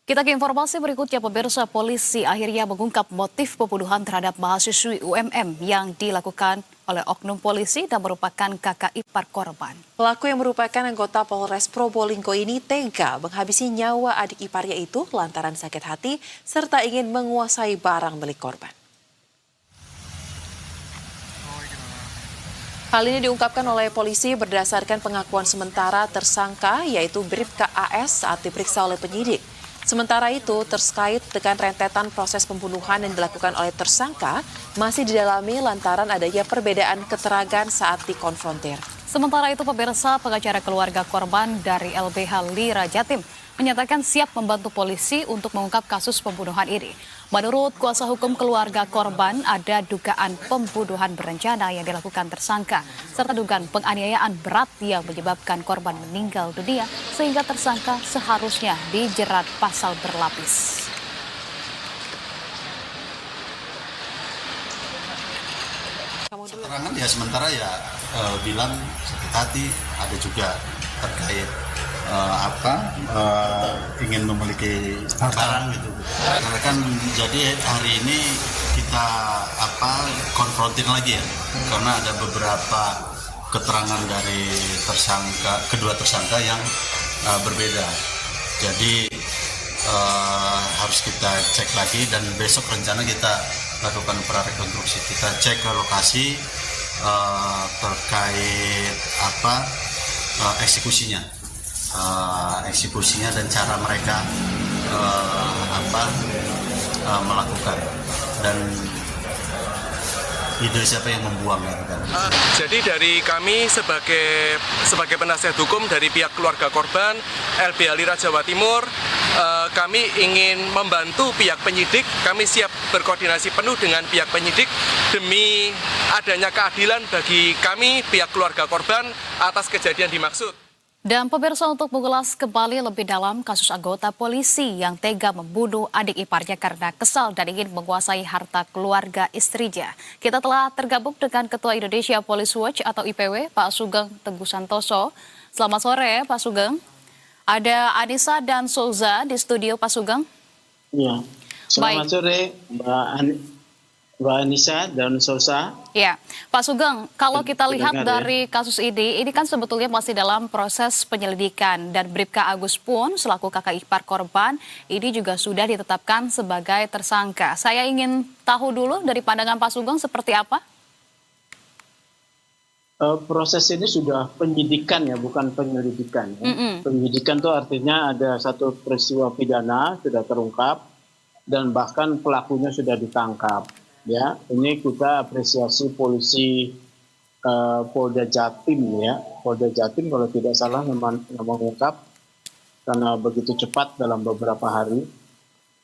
Kita ke informasi berikutnya, pemirsa. Polisi akhirnya mengungkap motif pembunuhan terhadap mahasiswi UMM yang dilakukan oleh oknum polisi dan merupakan kakak ipar korban. Pelaku yang merupakan anggota Polres Probolinggo ini tega menghabisi nyawa adik iparnya itu lantaran sakit hati serta ingin menguasai barang milik korban. Hal ini diungkapkan oleh polisi berdasarkan pengakuan sementara tersangka yaitu Bribka AS saat diperiksa oleh penyidik. Sementara itu, terkait dengan rentetan proses pembunuhan yang dilakukan oleh tersangka masih didalami lantaran adanya perbedaan keterangan saat dikonfrontir. Sementara itu, pemirsa, pengacara keluarga korban dari LBH Lira Jatim menyatakan siap membantu polisi untuk mengungkap kasus pembunuhan ini. Menurut kuasa hukum keluarga korban, ada dugaan pembunuhan berencana yang dilakukan tersangka, serta dugaan penganiayaan berat yang menyebabkan korban meninggal dunia, sehingga tersangka seharusnya dijerat pasal berlapis. Keterangan ya sementara ya bilang sakit hati, ada juga terkait ingin memiliki barang gitu. Karena kan jadi hari ini kita konfrontir lagi ya, karena ada beberapa keterangan dari kedua tersangka yang berbeda. Jadi harus kita cek lagi dan besok rencana kita lakukan prarekonstruksi. Kita cek ke lokasi terkait eksekusinya dan cara mereka melakukan dan ide siapa yang membuang gitu kan. Jadi dari kami sebagai penasihat hukum dari pihak keluarga korban LBH Lira Jawa Timur, kami ingin membantu pihak penyidik. Kami siap berkoordinasi penuh dengan pihak penyidik demi adanya keadilan bagi kami pihak keluarga korban atas kejadian dimaksud. Dan pemirsa, untuk mengulas kembali lebih dalam kasus anggota polisi yang tega membunuh adik iparnya karena kesal dan ingin menguasai harta keluarga istrinya, kita telah tergabung dengan Ketua Indonesia Police Watch atau IPW, Pak Sugeng Teguh Santoso. Selamat sore, Pak Sugeng. Ada Anissa dan Souza di studio, Pak Sugeng. Ya, selamat sore Mbak Anissa dan Souza. Ya, Pak Sugeng, kalau kita lihat dari kasus ini kan sebetulnya masih dalam proses penyelidikan dan Bribka Agus pun selaku kakak ipar korban ini juga sudah ditetapkan sebagai tersangka. Saya ingin tahu dulu dari pandangan Pak Sugeng seperti apa? Proses ini sudah penyidikan ya, bukan penyelidikan. Penyidikan itu artinya ada satu peristiwa pidana sudah terungkap dan bahkan pelakunya sudah ditangkap. Ya, ini kita apresiasi polisi Polda Jatim ya, Polda Jatim kalau tidak salah mengungkap karena begitu cepat dalam beberapa hari.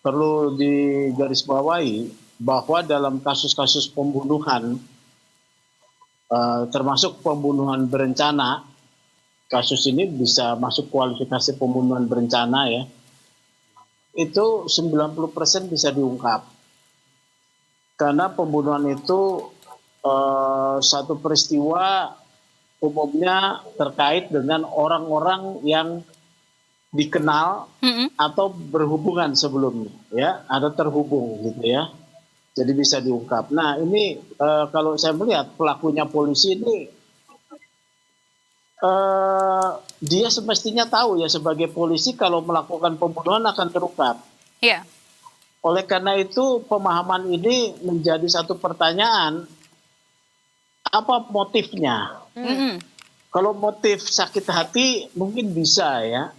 Perlu digarisbawahi bahwa dalam kasus-kasus pembunuhan, termasuk pembunuhan berencana, kasus ini bisa masuk kualifikasi pembunuhan berencana ya, itu 90% bisa diungkap. Karena pembunuhan itu satu peristiwa umumnya terkait dengan orang-orang yang dikenal atau berhubungan sebelumnya, ya, ada terhubung gitu ya. Jadi bisa diungkap. Nah ini kalau saya melihat pelakunya polisi ini, dia semestinya tahu ya sebagai polisi kalau melakukan pembunuhan akan terungkap. Iya. Oleh karena itu pemahaman ini menjadi satu pertanyaan, apa motifnya? Kalau motif sakit hati mungkin bisa ya,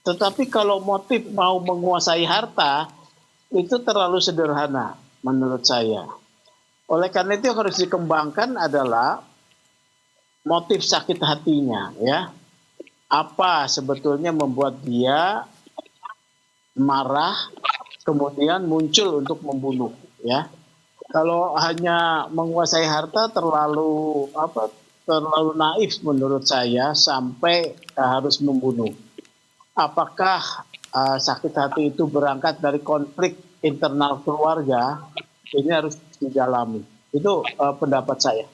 tetapi kalau motif mau menguasai harta itu terlalu sederhana menurut saya. Oleh karena itu yang harus dikembangkan adalah motif sakit hatinya ya. Apa sebetulnya membuat dia marah kemudian muncul untuk membunuh ya. Kalau hanya menguasai harta terlalu naif menurut saya sampai harus membunuh. Apakah sakit hati itu berangkat dari konflik internal keluarga? Ini harus didalami. Itu pendapat saya.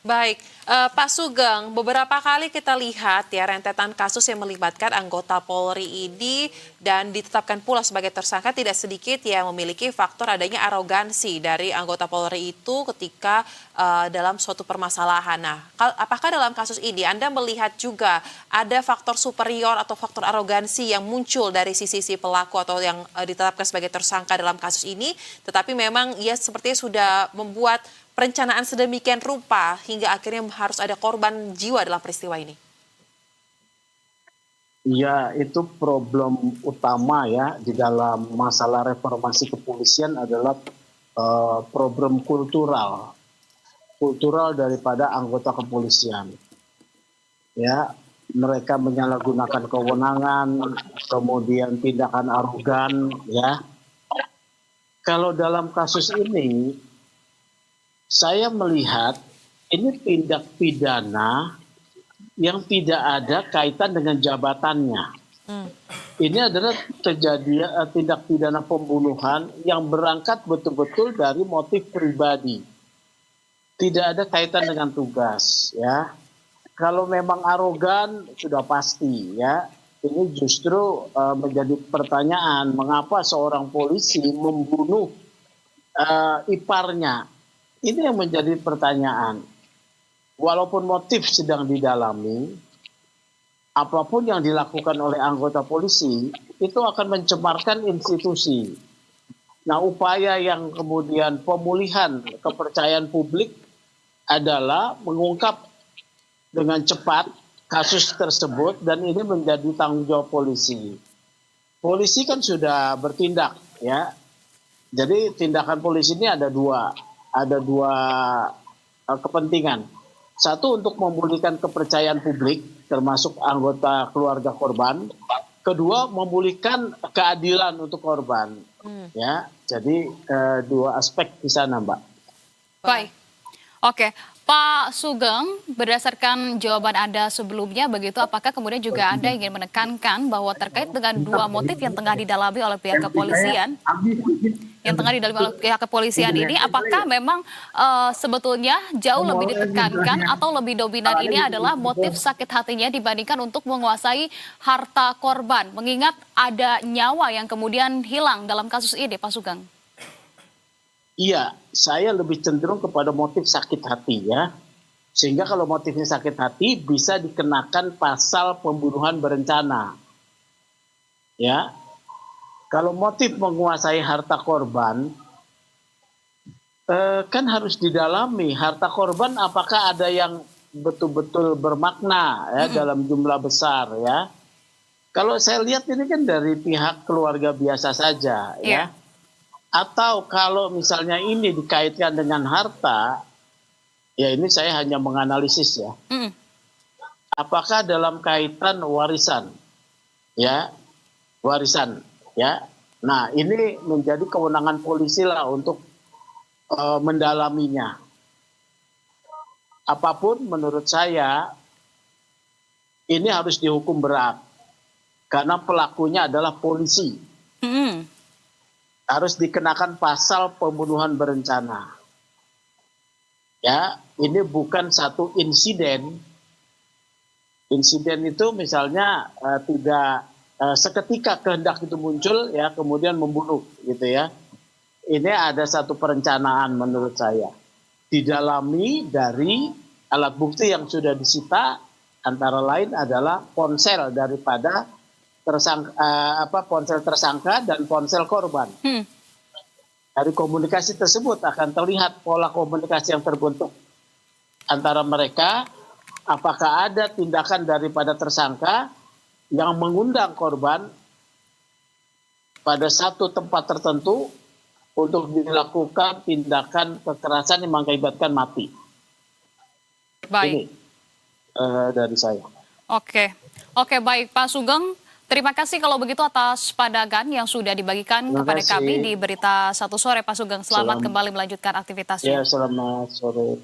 Baik, Pak Sugeng, beberapa kali kita lihat ya rentetan kasus yang melibatkan anggota Polri ini dan ditetapkan pula sebagai tersangka tidak sedikit yang memiliki faktor adanya arogansi dari anggota Polri itu ketika dalam suatu permasalahan. Nah, apakah dalam kasus ini Anda melihat juga ada faktor superior atau faktor arogansi yang muncul dari sisi pelaku atau yang ditetapkan sebagai tersangka dalam kasus ini, tetapi memang ia sepertinya sudah membuat perencanaan sedemikian rupa hingga akhirnya harus ada korban jiwa dalam peristiwa ini? Ya, itu problem utama ya di dalam masalah reformasi kepolisian adalah problem kultural daripada anggota kepolisian. Ya, mereka menyalahgunakan kewenangan, kemudian tindakan arogan, ya. Kalau dalam kasus ini, saya melihat ini tindak pidana yang tidak ada kaitan dengan jabatannya. Ini adalah tindak pidana pembunuhan yang berangkat betul-betul dari motif pribadi. Tidak ada kaitan dengan tugas, ya. Kalau memang arogan sudah pasti, ya. Ini justru menjadi pertanyaan mengapa seorang polisi membunuh iparnya. Ini yang menjadi pertanyaan. Walaupun motif sedang didalami, apapun yang dilakukan oleh anggota polisi, itu akan mencemarkan institusi. Nah, upaya yang kemudian pemulihan kepercayaan publik adalah mengungkap dengan cepat kasus tersebut dan ini menjadi tanggung jawab polisi. Polisi kan sudah bertindak, ya. Jadi tindakan polisi ini ada dua kepentingan. Satu, untuk memulihkan kepercayaan publik termasuk anggota keluarga korban. Kedua, memulihkan keadilan untuk korban. Ya, jadi dua aspek di sana, Mbak. Baik. Oke, Pak Sugeng, berdasarkan jawaban Anda sebelumnya, begitu apakah kemudian juga Anda ingin menekankan bahwa terkait dengan dua motif yang tengah didalami oleh pihak kepolisian, ini, apakah memang sebetulnya jauh lebih ditekankan atau lebih dominan ini adalah motif sakit hatinya dibandingkan untuk menguasai harta korban, mengingat ada nyawa yang kemudian hilang dalam kasus ini, Pak Sugeng? Iya, saya lebih cenderung kepada motif sakit hati, ya. Sehingga kalau motifnya sakit hati bisa dikenakan pasal pembunuhan berencana. Ya. Kalau motif menguasai harta korban, kan harus didalami harta korban apakah ada yang betul-betul bermakna ya, dalam jumlah besar, ya. Kalau saya lihat ini kan dari pihak keluarga biasa saja, ya. Atau kalau misalnya ini dikaitkan dengan harta, ya ini saya hanya menganalisis, ya. Apakah dalam kaitan warisan, ya, warisan, ya. Nah, ini menjadi kewenangan polisi lah untuk mendalaminya. Apapun menurut saya ini harus dihukum berat karena pelakunya adalah polisi. Harus dikenakan pasal pembunuhan berencana. Ya, ini bukan satu insiden. Insiden itu misalnya tidak seketika kehendak itu muncul, ya, kemudian membunuh, gitu ya. Ini ada satu perencanaan menurut saya. Didalami dari alat bukti yang sudah disita, antara lain adalah ponsel daripada ponsel tersangka dan ponsel korban. Dari komunikasi tersebut akan terlihat pola komunikasi yang terbentuk antara mereka. Apakah ada tindakan daripada tersangka yang mengundang korban pada satu tempat tertentu untuk dilakukan tindakan kekerasan yang mengakibatkan mati. Baik. Ini dari saya. Oke, baik Pak Sugeng. Terima kasih kalau begitu atas pandangan yang sudah dibagikan kepada kami di Berita Satu Sore, Pak Sugeng. Selamat kembali melanjutkan aktivitasnya. Ya, selamat sore.